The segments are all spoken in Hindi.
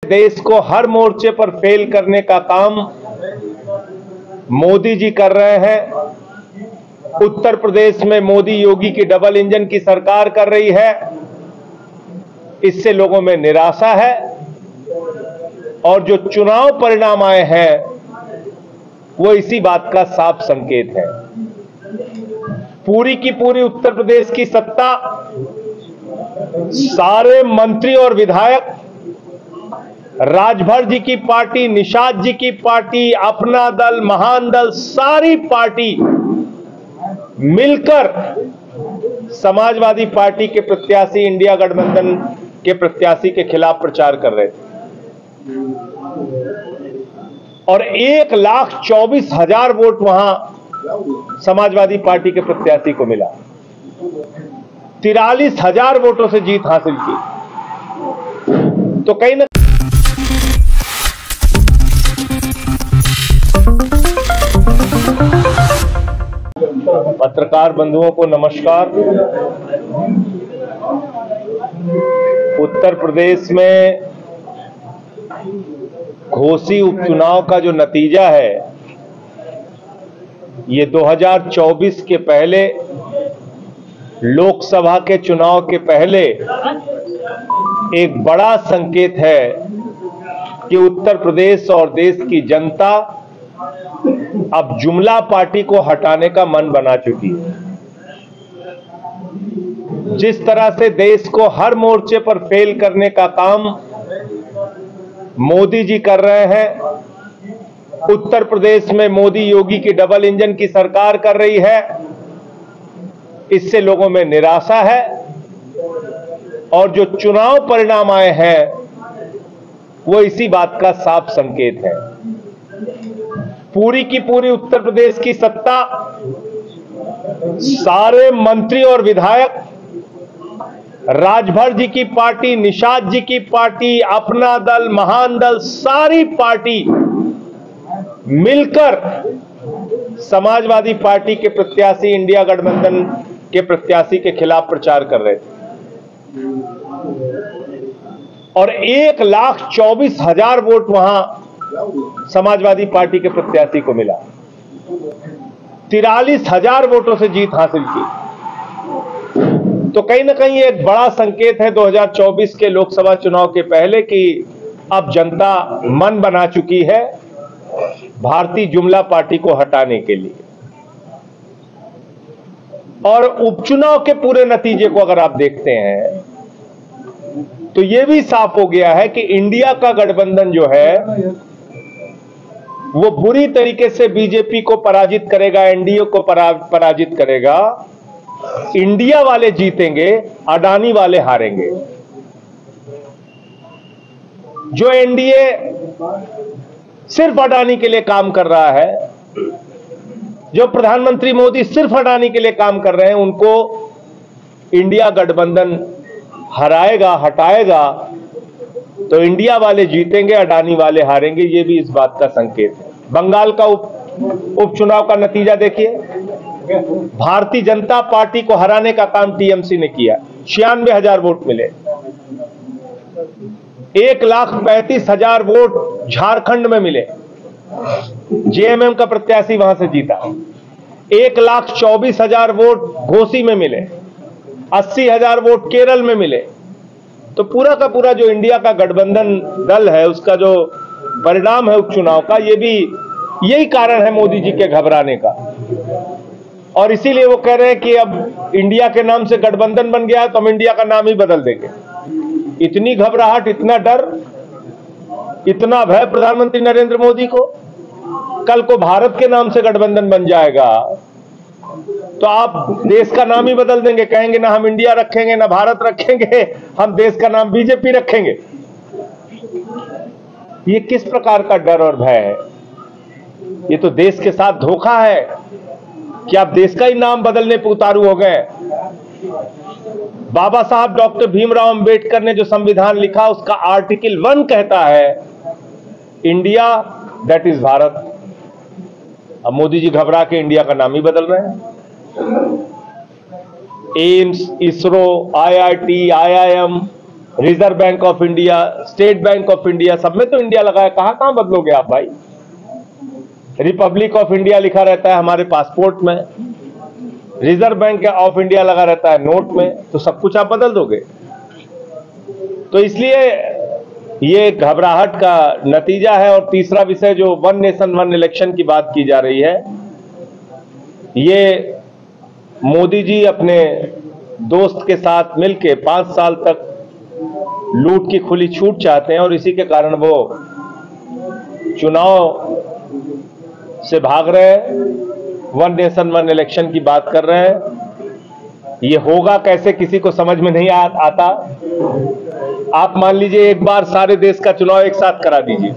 देश को हर मोर्चे पर फेल करने का काम मोदी जी कर रहे हैं। उत्तर प्रदेश में मोदी योगी की डबल इंजन की सरकार कर रही है। इससे लोगों में निराशा है और जो चुनाव परिणाम आए हैं वो इसी बात का साफ संकेत है। पूरी की पूरी उत्तर प्रदेश की सत्ता, सारे मंत्री और विधायक, राजभर जी की पार्टी, निषाद जी की पार्टी, अपना दल, महान दल, सारी पार्टी मिलकर समाजवादी पार्टी के प्रत्याशी, इंडिया गठबंधन के प्रत्याशी के खिलाफ प्रचार कर रहे थे और 1,24,000 वोट वहां समाजवादी पार्टी के प्रत्याशी को मिला। 43,000 वोटों से जीत हासिल की। तो कहीं ना पत्रकार बंधुओं को नमस्कार। उत्तर प्रदेश में घोसी उपचुनाव का जो नतीजा है, ये 2024 के पहले, लोकसभा के चुनाव के पहले एक बड़ा संकेत है कि उत्तर प्रदेश और देश की जनता अब जुमला पार्टी को हटाने का मन बना चुकी है। जिस तरह से देश को हर मोर्चे पर फेल करने का काम मोदी जी कर रहे हैं, उत्तर प्रदेश में मोदी योगी की डबल इंजन की सरकार कर रही है, इससे लोगों में निराशा है और जो चुनाव परिणाम आए हैं वो इसी बात का साफ संकेत है। पूरी की पूरी उत्तर प्रदेश की सत्ता, सारे मंत्री और विधायक, राजभर जी की पार्टी, निषाद जी की पार्टी, अपना दल, महान दल, सारी पार्टी मिलकर समाजवादी पार्टी के प्रत्याशी, इंडिया गठबंधन के प्रत्याशी के खिलाफ प्रचार कर रहे थे और 1,24,000 वोट वहां समाजवादी पार्टी के प्रत्याशी को मिला। 43,000 वोटों से जीत हासिल की। तो कहीं ना कहीं एक बड़ा संकेत है 2024 के लोकसभा चुनाव के पहले कि अब जनता मन बना चुकी है भारतीय जुमला पार्टी को हटाने के लिए। और उपचुनाव के पूरे नतीजे को अगर आप देखते हैं तो यह भी साफ हो गया है कि इंडिया का गठबंधन जो है वो बुरी तरीके से बीजेपी को पराजित करेगा, एनडीए को पराजित करेगा। इंडिया वाले जीतेंगे, अडानी वाले हारेंगे। जो एनडीए सिर्फ अडानी के लिए काम कर रहा है, जो प्रधानमंत्री मोदी सिर्फ अडानी के लिए काम कर रहे हैं, उनको इंडिया गठबंधन हराएगा, हटाएगा तो इंडिया वाले जीतेंगे, अडानी वाले हारेंगे। ये भी इस बात का संकेत है। बंगाल का उपचुनाव का नतीजा देखिए। भारतीय जनता पार्टी को हराने का काम टीएमसी ने किया। 96,000 वोट मिले। 1,35,000 वोट झारखंड में मिले, जेएमएम का प्रत्याशी वहां से जीता। 1,24,000 वोट घोसी में मिले। 80,000 वोट केरल में मिले। तो पूरा का पूरा जो इंडिया का गठबंधन दल है, उसका जो परिणाम है उपचुनाव का, ये भी यही कारण है मोदी जी के घबराने का। और इसीलिए वो कह रहे हैं कि अब इंडिया के नाम से गठबंधन बन गया है तो हम इंडिया का नाम ही बदल देंगे। इतनी घबराहट, इतना डर, इतना भय प्रधानमंत्री नरेंद्र मोदी को। कल को भारत के नाम से गठबंधन बन जाएगा तो आप देश का नाम ही बदल देंगे, कहेंगे ना हम इंडिया रखेंगे ना भारत रखेंगे, हम देश का नाम बीजेपी रखेंगे। ये किस प्रकार का डर और भय है? ये तो देश के साथ धोखा है कि आप देश का ही नाम बदलने पर उतारू हो गए। बाबा साहब डॉक्टर भीमराव अंबेडकर ने जो संविधान लिखा, उसका आर्टिकल 1 कहता है इंडिया दैट इज भारत। अब मोदी जी घबरा के इंडिया का नाम ही बदल रहे हैं। AIIMS, ISRO, IIT, IIM, reserve bank of India, state bank of India, सब में तो इंडिया लगा है। कहां कहां बदलोगे आप भाई? रिपब्लिक ऑफ इंडिया लिखा रहता है हमारे पासपोर्ट में, रिजर्व बैंक ऑफ इंडिया लगा रहता है नोट में, तो सब कुछ आप बदल दोगे। तो इसलिए ये घबराहट का नतीजा है। और तीसरा विषय जो वन नेशन वन इलेक्शन की बात की जा रही है, ये मोदी जी अपने दोस्त के साथ मिलके 5 साल तक लूट की खुली छूट चाहते हैं और इसी के कारण वो चुनाव से भाग रहे हैं, वन नेशन वन इलेक्शन की बात कर रहे हैं। ये होगा कैसे किसी को समझ में नहीं आता। आप मान लीजिए एक बार सारे देश का चुनाव एक साथ करा दीजिए,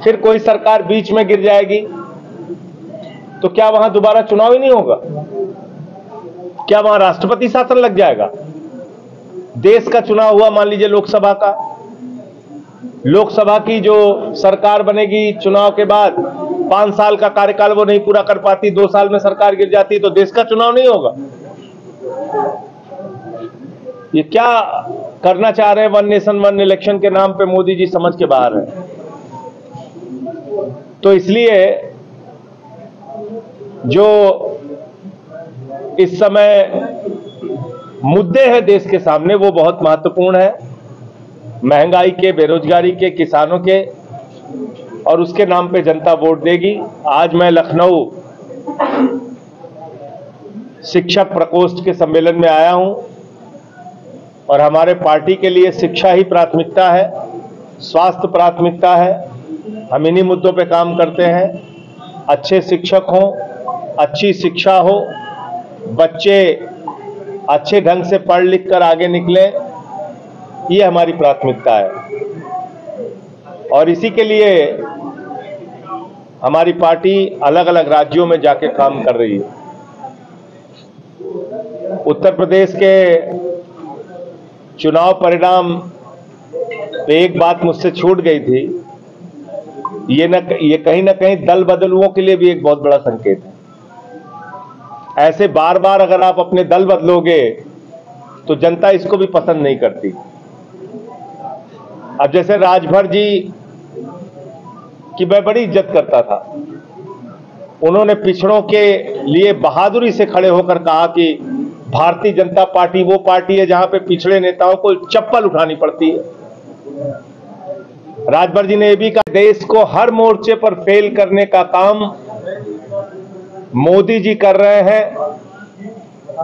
फिर कोई सरकार बीच में गिर जाएगी तो क्या वहां दोबारा चुनाव ही नहीं होगा? क्या वहां राष्ट्रपति शासन लग जाएगा? देश का चुनाव हुआ, मान लीजिए लोकसभा का, लोकसभा की जो सरकार बनेगी चुनाव के बाद 5 साल का कार्यकाल वो नहीं पूरा कर पाती, 2 साल में सरकार गिर जाती, तो देश का चुनाव नहीं होगा। ये क्या करना चाह रहे हैं वन नेशन वन इलेक्शन के नाम पे? मोदी जी समझ के बाहर है। तो इसलिए जो इस समय मुद्दे हैं देश के सामने वो बहुत महत्वपूर्ण है, महंगाई के, बेरोजगारी के, किसानों के, और उसके नाम पे जनता वोट देगी। आज मैं लखनऊ शिक्षक प्रकोष्ठ के सम्मेलन में आया हूं और हमारे पार्टी के लिए शिक्षा ही प्राथमिकता है, स्वास्थ्य प्राथमिकता है। हम इन्हीं मुद्दों पे काम करते हैं। अच्छे शिक्षक हों, अच्छी शिक्षा हो, बच्चे अच्छे ढंग से पढ़ लिख कर आगे निकलें, ये हमारी प्राथमिकता है। और इसी के लिए हमारी पार्टी अलग अलग राज्यों में जाके काम कर रही है। उत्तर प्रदेश के चुनाव परिणाम पे एक बात मुझसे छूट गई थी, ये कहीं ना कहीं दल बदलुओं के लिए भी एक बहुत बड़ा संकेत है। ऐसे बार बार अगर आप अपने दल बदलोगे तो जनता इसको भी पसंद नहीं करती। अब जैसे राजभर जी की मैं बड़ी इज्जत करता था, उन्होंने पिछड़ों के लिए बहादुरी से खड़े होकर कहा कि भारतीय जनता पार्टी वो पार्टी है जहां पे पिछड़े नेताओं को चप्पल उठानी पड़ती है। राजभर जी ने यह भी कहा, देश को हर मोर्चे पर फेल करने का काम मोदी जी कर रहे हैं।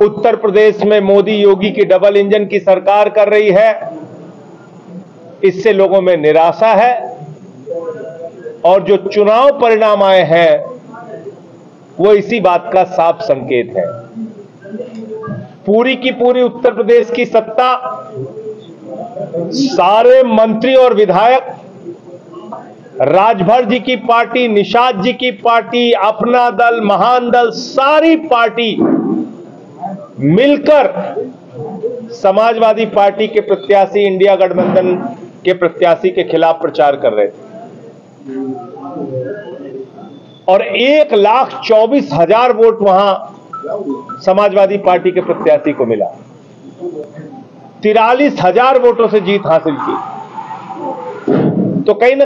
उत्तर प्रदेश में मोदी योगी की डबल इंजन की सरकार कर रही है, इससे लोगों में निराशा है। और जो चुनाव परिणाम आए हैं वो इसी बात का साफ संकेत है। पूरी की पूरी उत्तर प्रदेश की सत्ता, सारे मंत्री और विधायक, राजभर जी की पार्टी, निषाद जी की पार्टी, अपना दल, महान दल, सारी पार्टी मिलकर समाजवादी पार्टी के प्रत्याशी, इंडिया गठबंधन के प्रत्याशी के खिलाफ प्रचार कर रहे थे। और 1,24,000 वोट वहां समाजवादी पार्टी के प्रत्याशी को मिला। 43,000 वोटों से जीत हासिल की। तो कहीं ना